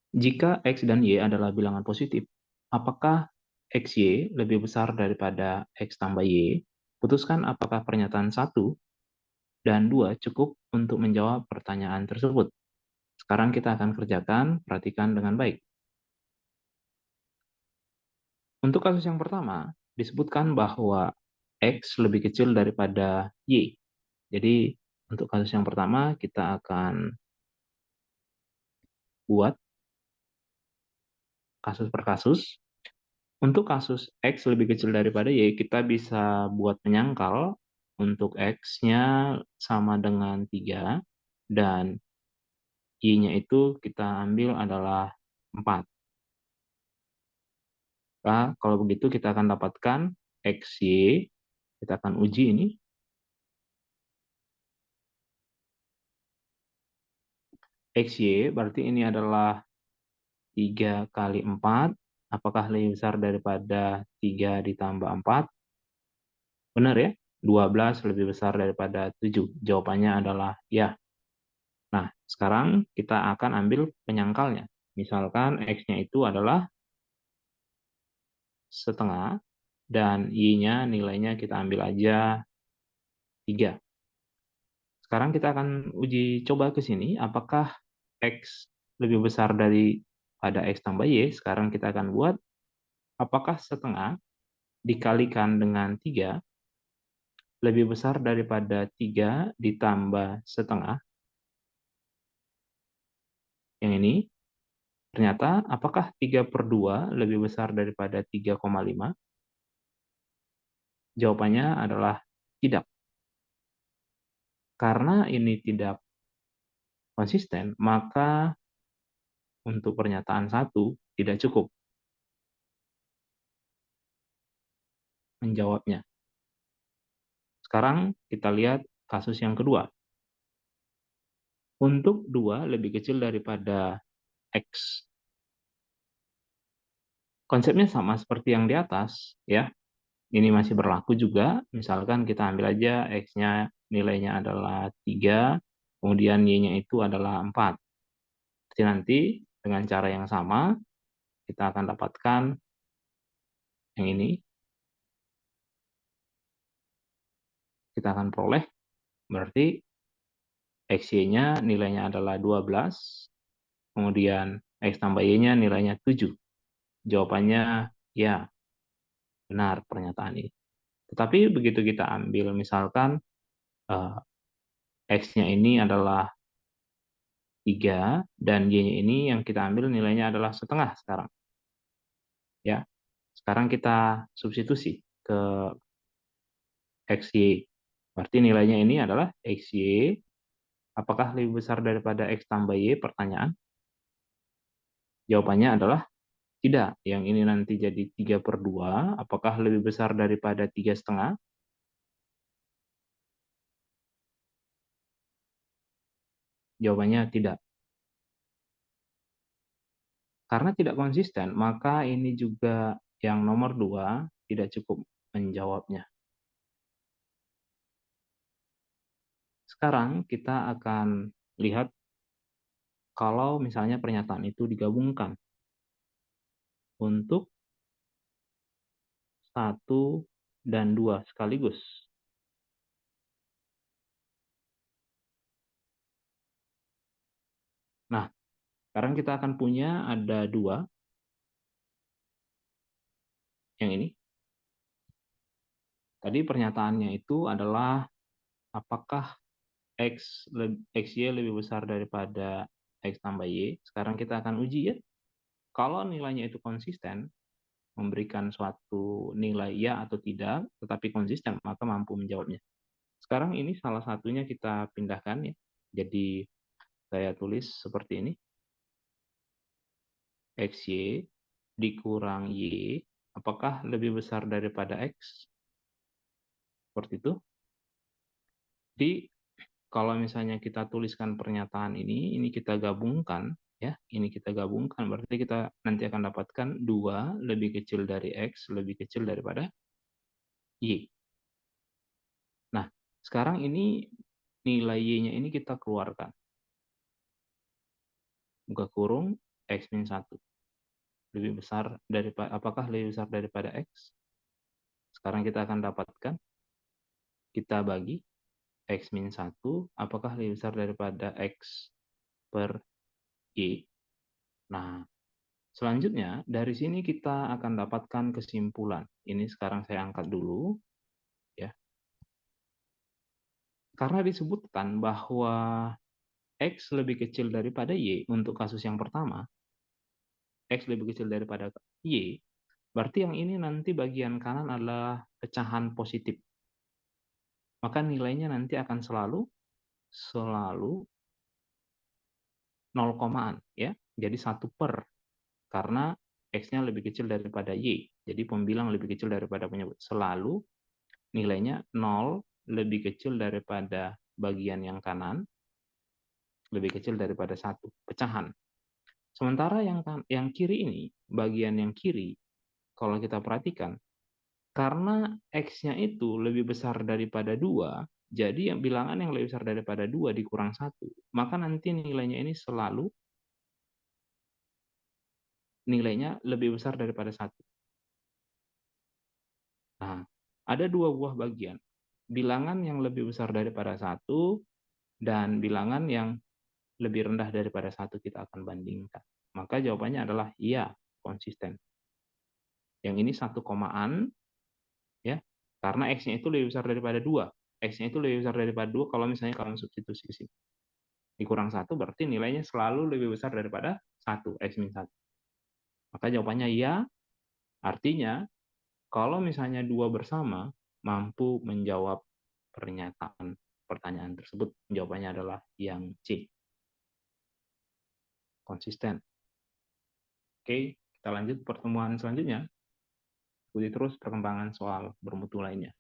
Jika X dan Y adalah bilangan positif, apakah XY lebih besar daripada X tambah Y? Putuskan apakah pernyataan 1 dan 2 cukup untuk menjawab pertanyaan tersebut. Sekarang kita akan kerjakan, perhatikan dengan baik. Untuk kasus yang pertama, disebutkan bahwa X lebih kecil daripada Y. Jadi, untuk kasus yang pertama, kita akan buat kasus per kasus. Untuk kasus X lebih kecil daripada Y, kita bisa buat penyangkal untuk X-nya sama dengan 3, dan Y-nya itu kita ambil adalah 4. Nah, kalau begitu kita akan dapatkan XY, kita akan uji ini. XY berarti ini adalah 3 kali 4. Apakah lebih besar daripada 3 ditambah 4? Benar ya? 12 lebih besar daripada 7. Jawabannya adalah ya. Nah, sekarang kita akan ambil penyangkalnya. Misalkan X-nya itu adalah setengah, dan Y-nya nilainya kita ambil aja 3. Sekarang kita akan uji coba ke sini, apakah X lebih besar daripada X tambah Y. Sekarang kita akan buat, apakah setengah dikalikan dengan 3 lebih besar daripada 3 ditambah setengah. Yang ini, ternyata apakah 3/2 lebih besar daripada 3,5? Jawabannya adalah tidak. Karena ini tidak konsisten, maka untuk pernyataan 1 tidak cukup menjawabnya. Sekarang kita lihat kasus yang kedua. Untuk 2 lebih kecil daripada X. Konsepnya sama seperti yang di atas, ya. Ini masih berlaku juga, misalkan kita ambil aja X-nya nilainya adalah 3, kemudian Y-nya itu adalah 4. Jadi nanti dengan cara yang sama, kita akan dapatkan yang ini. Kita akan peroleh, berarti XY-nya nilainya adalah 12, kemudian X tambah Y-nya nilainya 7. Jawabannya ya, benar pernyataan ini. Tetapi begitu kita ambil misalkan eh, X-nya ini adalah 3 dan Y-nya ini yang kita ambil nilainya adalah setengah sekarang. Ya. Sekarang kita substitusi ke XY. Berarti nilainya ini adalah XY. Apakah lebih besar daripada X tambah Y? Pertanyaan. Jawabannya adalah tidak. Yang ini nanti jadi 3/2. Apakah lebih besar daripada 3,5? Jawabannya tidak. Karena tidak konsisten, maka ini juga yang nomor 2 tidak cukup menjawabnya. Sekarang kita akan lihat kalau misalnya pernyataan itu digabungkan untuk 1 dan 2 sekaligus. Nah, sekarang kita akan punya ada 2, yang ini. Tadi pernyataannya itu adalah apakah XY lebih besar daripada X tambah Y. Sekarang kita akan uji ya. Kalau nilainya itu konsisten, memberikan suatu nilai ya atau tidak, tetapi konsisten, maka mampu menjawabnya. Sekarang ini salah satunya kita pindahkan ya. Jadi saya tulis seperti ini. XY dikurang Y, apakah lebih besar daripada X? Seperti itu. Jadi kalau misalnya kita tuliskan pernyataan ini kita gabungkan, ya, ini kita gabungkan, berarti kita nanti akan dapatkan 2 lebih kecil dari X, lebih kecil daripada Y. Nah, sekarang ini nilai Y-nya ini kita keluarkan. Buka kurung, X min 1. Lebih besar daripada, apakah lebih besar daripada X? Sekarang kita akan dapatkan, kita bagi X min 1, apakah lebih besar daripada X per Y? Nah, selanjutnya dari sini kita akan dapatkan kesimpulan. Ini sekarang saya angkat dulu, ya. Karena disebutkan bahwa X lebih kecil daripada Y untuk kasus yang pertama, X lebih kecil daripada Y, berarti yang ini nanti bagian kanan adalah pecahan positif. Maka nilainya nanti akan selalu 0 komaan, ya. Jadi 1 per, karena X-nya lebih kecil daripada Y. Jadi pembilang lebih kecil daripada penyebut. Selalu nilainya 0 lebih kecil daripada bagian yang kanan, lebih kecil daripada 1, pecahan. Sementara yang kiri ini, bagian yang kiri, kalau kita perhatikan, karena X-nya itu lebih besar daripada 2, jadi yang bilangan yang lebih besar daripada 2 dikurang 1, maka nanti nilainya ini selalu nilainya lebih besar daripada 1. Nah, ada 2 buah bagian. Bilangan yang lebih besar daripada 1 dan bilangan yang lebih rendah daripada 1 kita akan bandingkan. Maka jawabannya adalah iya, konsisten. Yang ini 1 komaan, ya, karena X-nya itu lebih besar daripada 2. X-nya itu lebih besar daripada 2 kalau misalnya kamu substitusi ke sini. Dikurang 1 berarti nilainya selalu lebih besar daripada 1, X min 1. Maka jawabannya iya, artinya kalau misalnya 2 bersama mampu menjawab pernyataan pertanyaan tersebut, jawabannya adalah yang C, konsisten. Oke, kita lanjut pertemuan selanjutnya. Ikuti terus perkembangan soal bermutu lainnya.